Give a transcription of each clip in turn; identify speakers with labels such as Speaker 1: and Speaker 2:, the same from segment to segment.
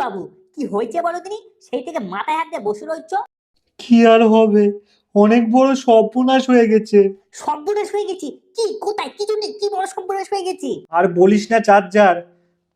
Speaker 1: বাবু, কি হয়েছে বলো তিনি? সেই থেকে মাথায় হাত দিয়ে বসে রয়েছ।
Speaker 2: কি আর হবে, অনেক বড় সর্বনাশ হয়ে গেছে।
Speaker 1: সর্বনাশ হয়ে গেছি? কি, কোথায়, কি জন্য, কি বড় সর্বনাশ হয়ে গেছি?
Speaker 2: আর বলিস না চার্জার,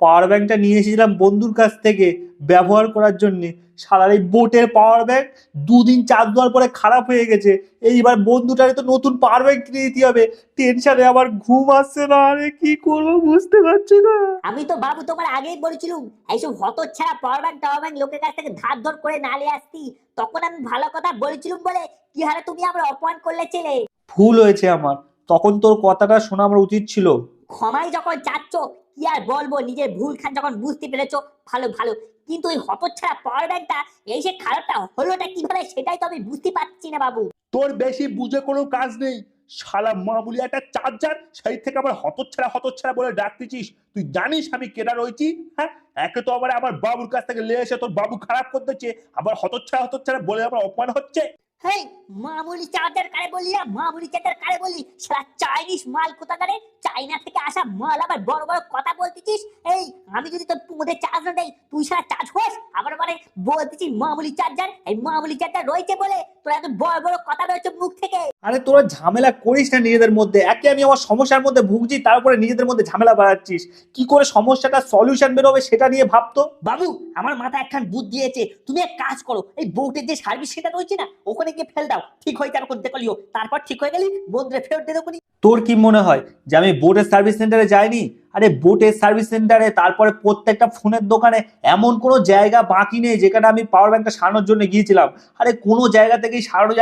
Speaker 2: পাওয়ার ব্যাংকটা নিয়ে এসেছিলাম বন্ধুর কাছ থেকে ব্যবহার করার জন্যে। সারা এই বোটের পাওয়ার ব্যাংক দুদিন চার্জ দেওয়ার পরে খারাপ হয়ে গেছে। এইবার বন্ধুটারে তো নতুন পাওয়ার ব্যাংক কিনে দিতে হবে। টেনশনে আমার ঘুম আসছে না, আরে কি করবো বুঝতে পারছি না।
Speaker 1: আমি তো বাবু তোমার আগেই বলেছিলুম এইসব হতচ্ছাড়া পাওয়ার ব্যাংক টাওয়ার ব্যাংক লোকের কাছ থেকে ধার ধর করে না নিয়ে আসতি। তখন আমি ভালো কথা বলেছিলুম বলে কি হারে তুমি আমার অপমান করলে ছেলে।
Speaker 2: ভুল হয়েছে আমার, তখন তোর কথাটা শোনা আমার উচিত ছিল।
Speaker 1: ক্ষমাই যখন চাচ্ছ, কি আর বলবো, নিজের ভুল খান যখন বুঝতে পেরেছো, ভালো ভালো। কিন্তু ওই হতচ্ছাড়া পাওয়ার ব্যাংকটা এই যে খারাপটা হলোটা কিভাবে, সেটাই তো আমি বুঝতে পারছি না বাবু।
Speaker 3: তোর বেশি বুঝে কোনো কাজ নেই। শালা মামুলি একটা চার্জার, সেই থেকে আবার হতচ্ছাড়া হতচ্ছাড়া বলে ডাকতেছিস। তুই জানিস আমি কেনা রয়েছি? হ্যাঁ, একে তো আবার আমার বাবুর কাছ থেকে নিয়ে এসে তোর বাবু খারাপ করতেছে, আবার হতচ্ছাড়া হতচ্ছাড়া বলে আমার অপমান হচ্ছে।
Speaker 1: হেই, মামুলি চার্জার কারে বললি না? মামুলি চার্জার কারে বললি? সারা চাইনিজ মাল কোথাকারে, চাইনা থেকে আসা মাল আবার বড় বড় কথা বলতেছিস। এই, আমি যদি তোর পুঁদে চার্জ না দেই, তুই সারা চার্জ হোস, আবার মানে বলতেছিস মামুলি চার্জার। এই মামুলি চার্জার রয়েছে বলে তোর এত বড় বড় কথা বেরোচ্ছে মুখ থেকে।
Speaker 2: আরে তোরা ঝামেলা করিস না নিজেদের মধ্যে, একে আমি আমার সমস্যার মধ্যে ভুগছি, তারপরে নিজেদের মধ্যে ঝামেলা বাড়াচ্ছিস। কি করে সমস্যাটা সলিউশন বেরোবে সেটা নিয়ে ভাবতো।
Speaker 1: বাবু, আমার মাথায় একখান বুদ্ধি দিয়েছে। তুমি এক কাজ করো, এই বোটের যে সার্ভিস সেন্টার রয়েছে না, ওখানে গিয়ে ফেল দাও, ঠিক হয়ে যাবে, করতে কলিও, তারপর ঠিক হয়ে গেলি বন্ধুরে ফেরত দিয়ে দেবো।
Speaker 2: তোর কি মনে হয় যে আমি বোটের সার্ভিস সেন্টারে যাইনি? আরে বোটের সার্ভিস সেন্টারে, তারপরে প্রত্যেকটা ফোনের দোকানে এমন কোনো জায়গা বাকি নেই যেখানে আমি পাওয়ার ব্যাংকটা সারানোর জন্য গিয়েছিলাম। আরে কোনো জায়গা থেকেই সারানো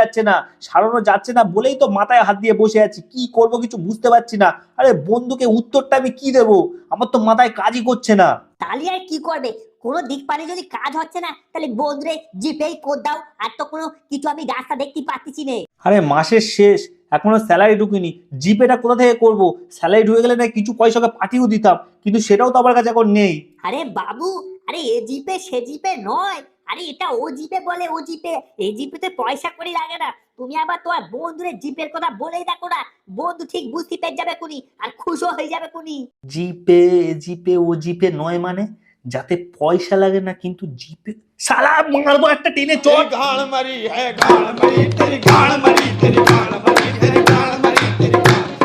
Speaker 2: যাচ্ছে না বলেই তো মাথায় হাত দিয়ে বসে আছি, কি করব কিছু বুঝতে পারছি না। আরে বন্ধুকে উত্তরটা আমি কি দেবো, আমার তো মাথায় কাজই করছে না।
Speaker 1: তাহলে আর কি করবে? কোনো দিক পারে যদি কাজ হচ্ছে না, তাহলে বন্ধুরে জিপেই কোড দাও। আর তো কোনো কিছু আমি রাস্তা দেখতে পাচ্ছি না।
Speaker 2: আরে মাসের শেষ, এখনো স্যালারি ঢুকিনি, জিপেটা কোথা থেকে করব? স্যালারি ঢুকে গেলে না কিছু পয়সাকে পাঠিয়েও দিতাম, কিন্তু সেটাও তো আমার কাছে এখন নেই।
Speaker 1: আরে বাবু, আরে এ জিপে সে জিপে নয়, আরে এটা ও জিপে বলে, ও জিপে। এই জিপেতে পয়সা করি লাগে না। তুমি আবার তোমার বন্ধুরে জিপের কথা বলেই দেখো না, বন্ধু ঠিক বুঝতে পেরে যাবে কুনি, আর খুশও হয়ে যাবে কুনি।
Speaker 2: জিপে জিপে ও জিপে নয় মানে? যাতে পয়সা লাগে না কিন্তু জিপে, শালা মারবো একটা টেনে চোট।
Speaker 4: गाड़ मरी है गाड़ मरी तेरी गाड़ मरी तेरी गाड़ मरी